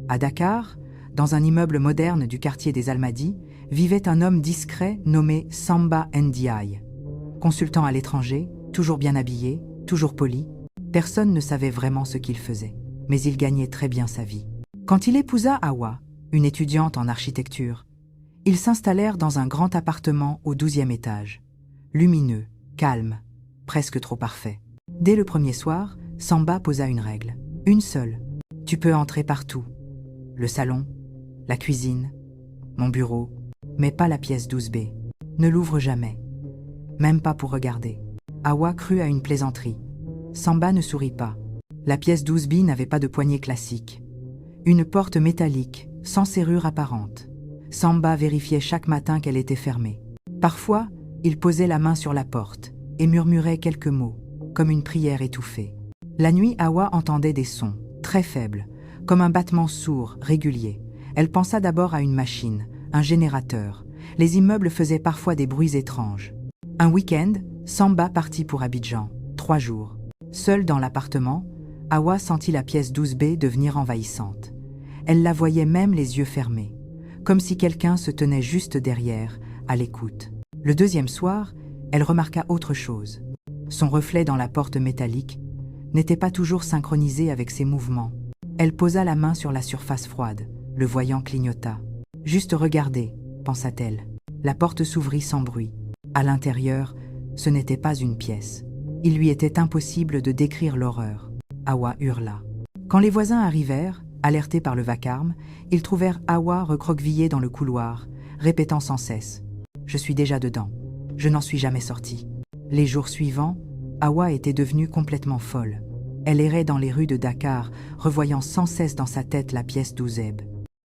À Dakar, dans un immeuble moderne du quartier des Almadies, vivait un homme discret nommé Samba Ndiaye. Consultant à l'étranger, toujours bien habillé, toujours poli, personne ne savait vraiment ce qu'il faisait, mais il gagnait très bien sa vie. Quand il épousa Hawa, une étudiante en architecture, ils s'installèrent dans un grand appartement au 12e étage. Lumineux, calme, presque trop parfait. Dès le premier soir, Samba posa une règle. Une seule. Tu peux entrer partout. Le salon, la cuisine, mon bureau, mais pas la pièce 12B. Ne l'ouvre jamais. Même pas pour regarder. Hawa crut à une plaisanterie. Samba ne sourit pas. La pièce 12B n'avait pas de poignée classique. Une porte métallique, sans serrure apparente. Samba vérifiait chaque matin qu'elle était fermée. Parfois, il posait la main sur la porte et murmurait quelques mots, comme une prière étouffée. La nuit, Hawa entendait des sons, très faibles, comme un battement sourd, régulier. Elle pensa d'abord à une machine, un générateur. Les immeubles faisaient parfois des bruits étranges. Un week-end, Samba partit pour Abidjan, 3 jours. Seule dans l'appartement, Hawa sentit la pièce 12B devenir envahissante. Elle la voyait même les yeux fermés, comme si quelqu'un se tenait juste derrière, à l'écoute. Le deuxième soir, elle remarqua autre chose. Son reflet dans la porte métallique n'était pas toujours synchronisé avec ses mouvements. Elle posa la main sur la surface froide, le voyant clignota. « Juste regarder », pensa-t-elle. La porte s'ouvrit sans bruit. À l'intérieur, ce n'était pas une pièce. Il lui était impossible de décrire l'horreur. Hawa hurla. Quand les voisins arrivèrent, alertés par le vacarme, ils trouvèrent Hawa recroquevillée dans le couloir, répétant sans cesse « Je suis déjà dedans. Je n'en suis jamais sortie. » Les jours suivants, Hawa était devenue complètement folle. Elle errait dans les rues de Dakar, revoyant sans cesse dans sa tête la pièce 12B.